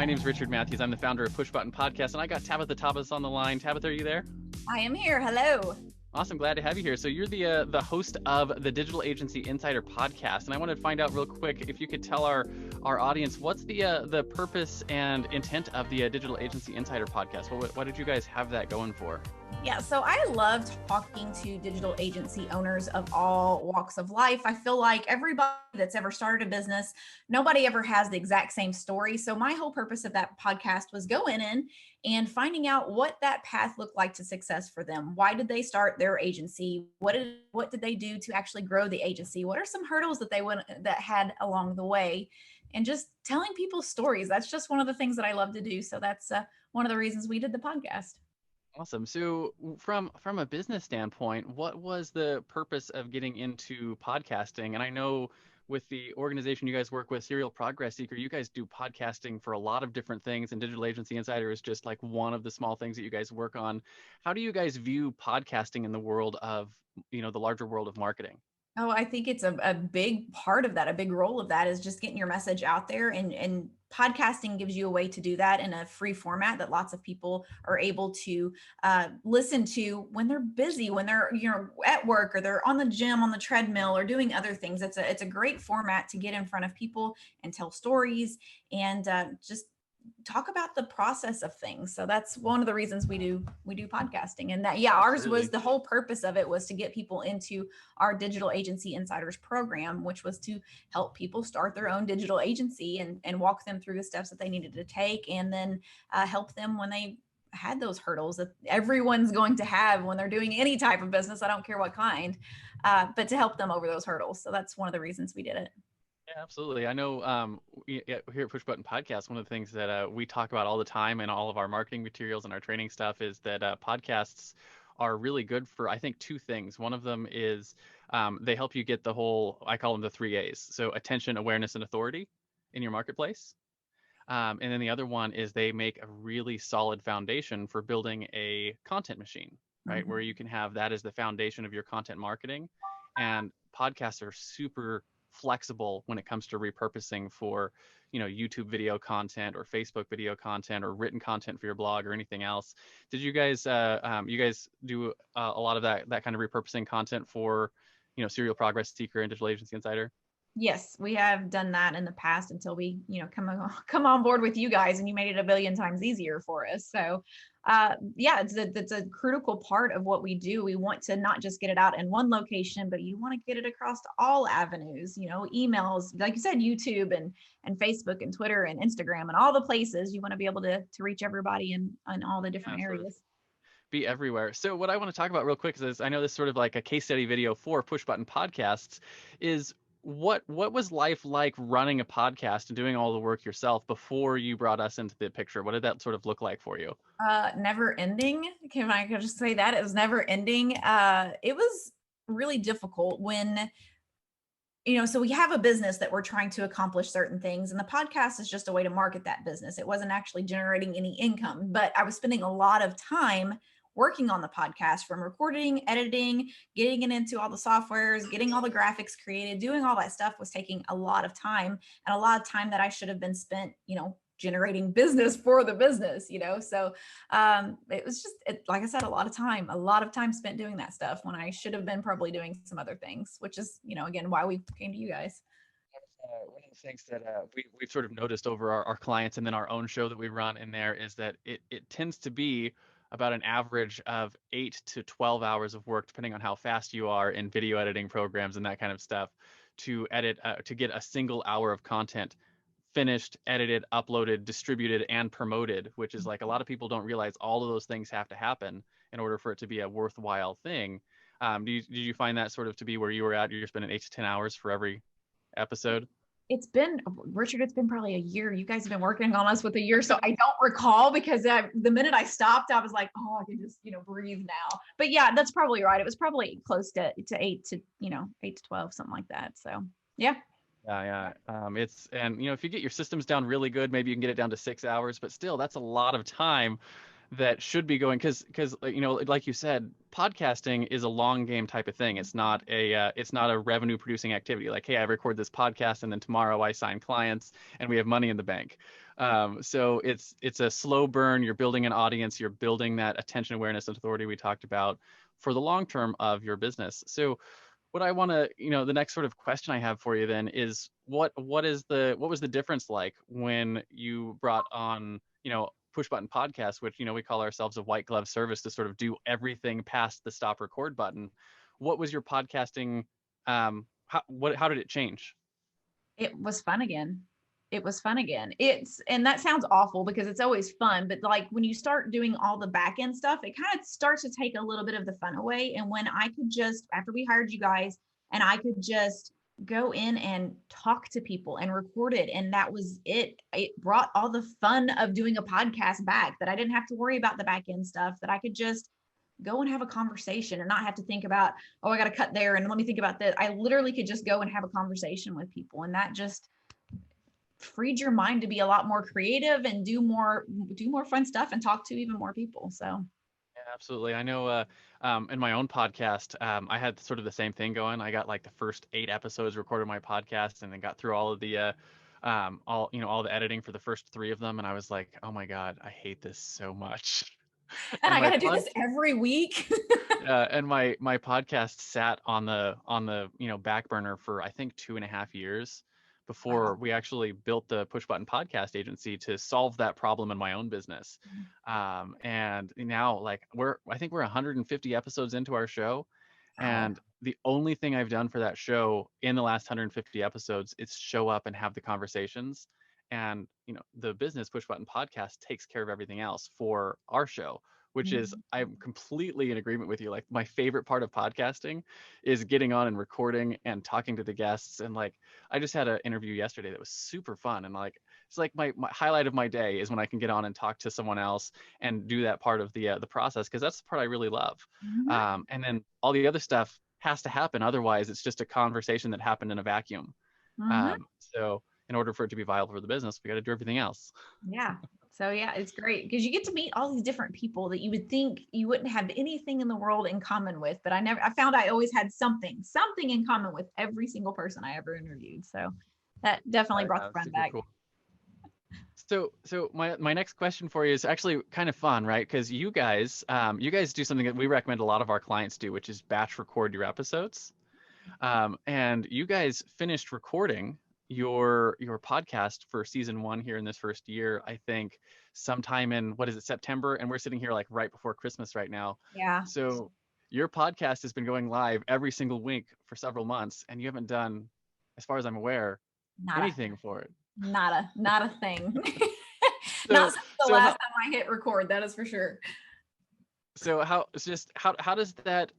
My name's Richard Matthews. I'm the founder of Push Button Podcast, and I got Tabitha Thomas on the line. Tabitha, are you there? I am here. Hello. Awesome. Glad to have you here. So you're the host of the Digital Agency Insider Podcast, and I wanted to find out real quick if you could tell our audience what's the purpose and intent of the Digital Agency Insider Podcast. What did you guys have that going for? Yeah, so I love talking to digital agency owners of all walks of life. I feel like everybody that's ever started a business, nobody ever has the exact same story. So my whole purpose of that podcast was going in and finding out what that path looked like to success for them. Why did they start their agency? What did they do to actually grow the agency? What are some hurdles that that had along the way? And just telling people stories. That's just one of the things that I love to do. So that's one of the reasons we did the podcast. Awesome. So from a business standpoint, what was the purpose of getting into podcasting? And I know with the organization you guys work with, Serial Progress Seeker, you guys do podcasting for a lot of different things, and Digital Agency Insider is just like one of the small things that you guys work on. How do you guys view podcasting in the world of, the larger world of marketing? Oh, I think it's a big part of that. A big role of that is just getting your message out there, and podcasting gives you a way to do that in a free format that lots of people are able to listen to when they're busy, when they're at work, or they're on the gym, on the treadmill, or doing other things. It's a great format to get in front of people and tell stories and just talk about the process of things. So that's one of the reasons we do podcasting. And that, ours was, the whole purpose of it was to get people into our Digital Agency Insiders program, which was to help people start their own digital agency and walk them through the steps that they needed to take, and then help them when they had those hurdles that everyone's going to have when they're doing any type of business. I don't care what kind, but to help them over those hurdles. So that's one of the reasons we did it. Yeah, absolutely. I know here at Push Button Podcast, one of the things that we talk about all the time in all of our marketing materials and our training stuff is that podcasts are really good for, I think, two things. One of them is they help you get the whole, I call them the 3 A's. So attention, awareness, and authority in your marketplace. And then the other one is they make a really solid foundation for building a content machine, right? Mm-hmm. Where you can have that as the foundation of your content marketing. And podcasts are super flexible when it comes to repurposing for, YouTube video content or Facebook video content or written content for your blog or anything else. Did you guys do a lot of that kind of repurposing content for, Serial Progress Seeker and Digital Agency Insider? Yes, we have done that in the past until we, come on board with you guys, and you made it a billion times easier for us. So, it's a critical part of what we do. We want to not just get it out in one location, but you want to get it across all avenues, emails, like you said, YouTube and Facebook and Twitter and Instagram and all the places. You want to be able to reach everybody in all the different areas. Be everywhere. So what I want to talk about real quick is I know this is sort of like a case study video for Push Button Podcasts is what was life like running a podcast and doing all the work yourself before you brought us into the picture? What did that sort of look like for you? Never ending. Can I just say that? It was never ending. It was really difficult when, so we have a business that we're trying to accomplish certain things, and the podcast is just a way to market that business. It wasn't actually generating any income, but I was spending a lot of time working on the podcast, from recording, editing, getting it into all the softwares, getting all the graphics created, doing all that stuff was taking a lot of time, and a lot of time that I should have been spent, generating business for the business, So it was just, like I said, a lot of time spent doing that stuff when I should have been probably doing some other things, which is, again, why we came to you guys. One of the things that we've sort of noticed over our clients and then our own show that we run in there is that it tends to be about an average of 8 to 12 hours of work, depending on how fast you are in video editing programs and that kind of stuff, to edit, to get a single hour of content finished, edited, uploaded, distributed, and promoted, which is like a lot of people don't realize all of those things have to happen in order for it to be a worthwhile thing. Did you find that sort of to be where you were at? You're spending 8 to 10 hours for every episode? It's been, Richard, it's been probably a year. You guys have been working on us with a year. So I don't recall, because the minute I stopped, I was like, oh, I can just, breathe now. But yeah, that's probably right. It was probably close to 8 to 12, something like that. So yeah. Yeah. It's, and if you get your systems down really good, maybe you can get it down to 6 hours, but still that's a lot of time that should be going, because you know, like you said, podcasting is a long game type of thing. It's not a revenue producing activity. Like, hey, I record this podcast and then tomorrow I sign clients and we have money in the bank. So it's a slow burn. You're building an audience. You're building that attention, awareness, and authority we talked about for the long term of your business. So what I want to, you know, the next sort of question I have for you then is what was the difference like when you brought on, you know, push button podcast, which, you know, we call ourselves a white glove service to sort of do everything past the stop record button. What was your podcasting? How did it change? It was fun again. It was fun again. And that sounds awful because it's always fun, but like when you start doing all the back end stuff, it kind of starts to take a little bit of the fun away. And when I could just, after we hired you guys, and I could just go in and talk to people and record it, and that was it. It brought all the fun of doing a podcast back, that I didn't have to worry about the back end stuff, that I could just go and have a conversation and not have to think about, oh, I got to cut there and let me think about this. I literally could just go and have a conversation with people, and that just freed your mind to be a lot more creative and do more fun stuff and talk to even more people. So Yeah, absolutely. I know in my own podcast, I had sort of the same thing going. I got like the first 8 episodes recorded my podcast and then got through all of the all the editing for the first 3 of them. And I was like, oh my God, I hate this so much. and And I got my to do pod this every week. and my podcast sat on the you know, back burner for I think 2.5 years before Wow. we actually built the push button podcast agency to solve that problem in my own business. And now, like, I think we're 150 episodes into our show, Wow. and the only thing I've done for that show in the last 150 episodes is show up and have the conversations. And, you know, the business push button podcast takes care of everything else for our show, which is, Mhm. I'm completely in agreement with you. Like, my favorite part of podcasting is getting on and recording and talking to the guests. And like, I just had an interview yesterday that was super fun. And like, it's like my highlight of my day is when I can get on and talk to someone else and do that part of the process, because that's the part I really love. Mhm. And then all the other stuff has to happen. Otherwise, it's just a conversation that happened in a vacuum. Mhm. So in order for it to be viable for the business, we got to do everything else. Yeah. So yeah, it's great because you get to meet all these different people that you would think you wouldn't have anything in the world in common with. But I found I always had something in common with every single person I ever interviewed. So that definitely brought the fun Super back. cool. So my next question for you is actually kind of fun, right? Because you guys do something that we recommend a lot of our clients do, which is batch record your episodes. And you guys finished recording your podcast for season 1 here in this first year, I think sometime in, what is it, September, and we're sitting here like right before Christmas right now. Yeah. So your podcast has been going live every single week for several months, and you haven't done, as far as I'm aware, Nada. anything for it. Not a thing. Not So since the so last how time I hit record, that is for sure. so how it's just how does that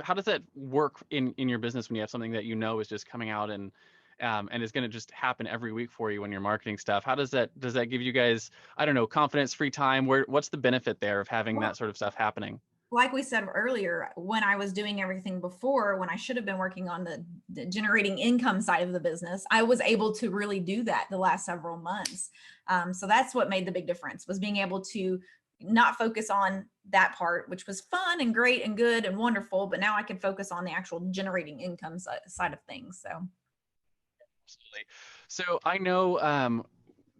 how does that work in your business when you have something that you know is just coming out and is going to just happen every week for you when you're marketing stuff? How does that give you guys, I don't know, confidence, free time? What's the benefit there of having Well, that sort of stuff happening? like we said earlier, when I was doing everything before, when I should have been working on the generating income side of the business, I was able to really do that the last several months. So that's what made the big difference, was being able to not focus on that part, which was fun and great and good and wonderful, but now I can focus on the actual generating income side of things. So Absolutely. So I know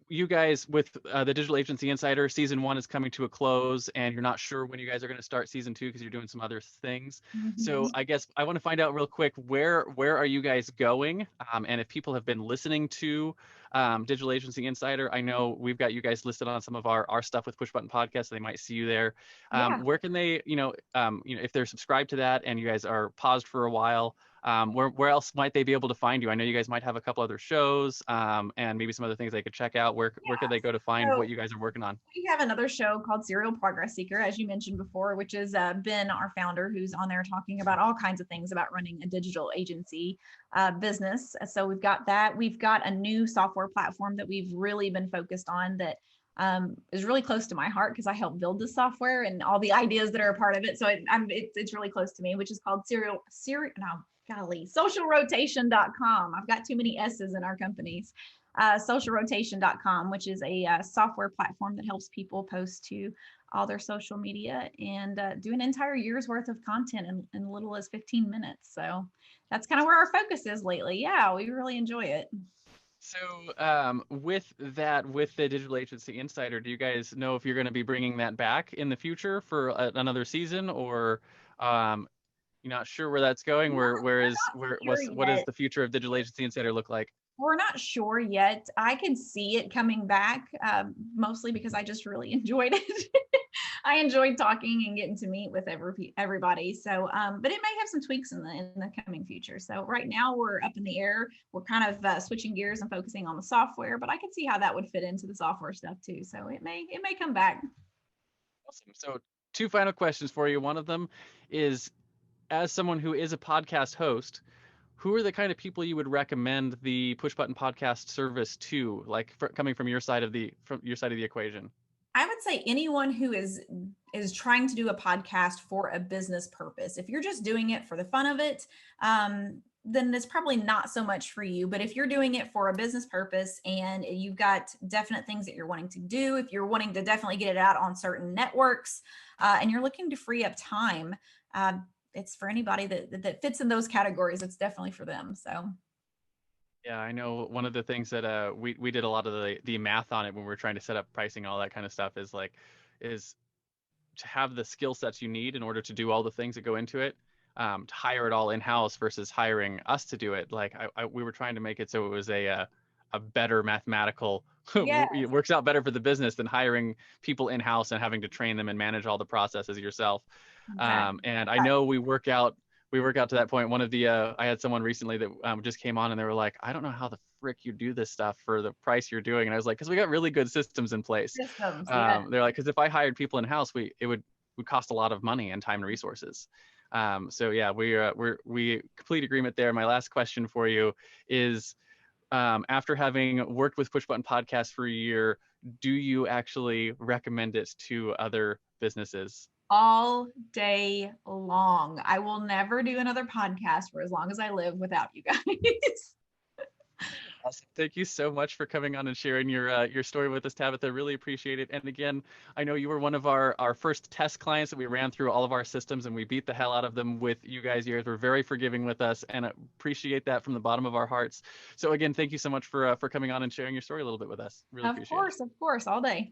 you guys with the Digital Agency Insider season 1 is coming to a close, and you're not sure when you guys are going to start season 2 because you're doing some other things. So Mhm. I guess I want to find out real quick, where are you guys going? And if people have been listening to Digital Agency Insider, I know we've got you guys listed on some of our stuff with Push Button Podcast, so they might see you there. Yeah. Where can they, if they're subscribed to that and you guys are paused for a while, where else might they be able to find you? I know you guys might have a couple other shows, and maybe some other things they could check out. Where could they go to find So what you guys are working on? we have another show called Serial Progress Seeker, as you mentioned before, which is Ben, our founder, who's on there talking about all kinds of things about running a digital agency business. So we've got that. We've got a new software platform that we've really been focused on that is really close to my heart because I helped build the software and all the ideas that are a part of it. So it's really close to me, which is called socialrotation.com. I've got too many S's in our companies. socialrotation.com, which is a software platform that helps people post to all their social media and do an entire year's worth of content in little as 15 minutes. So that's kind of where our focus is lately. Yeah, we really enjoy it. So, with that, with the Digital Agency Insider, do you guys know if you're going to be bringing that back in the future for another season, or you're not sure where that's going? We're not sure What does yet. the future of Digital Agency Insider look like? We're not sure yet. I can see it coming back, mostly because I just really enjoyed it. I enjoyed talking and getting to meet with everybody. So, but it may have some tweaks in the coming future. So right now we're up in the air. We're kind of switching gears and focusing on the software, but I can see how that would fit into the software stuff too. So it may come back. Awesome. So, two final questions for you. One of them is, as someone who is a podcast host, who are the kind of people you would recommend the push button podcast service to, like coming from your side of the equation? I would say anyone who is trying to do a podcast for a business purpose. If you're just doing it for the fun of it, then it's probably not so much for you. But if you're doing it for a business purpose and you've got definite things that you're wanting to do, if you're wanting to definitely get it out on certain networks, and you're looking to free up time, it's for anybody that fits in those categories. It's definitely for them. So. Yeah, I know one of the things that we did a lot of the math on it when we were trying to set up pricing, all that kind of stuff, is to have the skill sets you need in order to do all the things that go into it, to hire it all in house versus hiring us to do it. Like we were trying to make it so it was a better mathematical. Yeah, It works out better for the business than hiring people in house and having to train them and manage all the processes yourself. exactly. And I know we work out to that point. One of the I had someone recently that just came on and they were like, I don't know how the frick you do this stuff for the price you're doing. And I was like, because we got really good systems in place. Systems, yeah. They're like, because if I hired people in house, it would cost a lot of money and time and resources. So yeah, we complete agreement there. My last question for you is, after having worked with Push Button Podcast for a year, do you actually recommend it to other businesses? All day long. I will never do another podcast for as long as I live without you guys. Awesome. Thank you so much for coming on and sharing your story with us, Tabitha. Really appreciate it. And again, I know you were one of our first test clients that we ran through all of our systems, and we beat the hell out of them with you guys. You guys were very forgiving with us, and I appreciate that from the bottom of our hearts. So again, thank you so much for coming on and sharing your story a little bit with us. Really appreciate it. Of course, all day.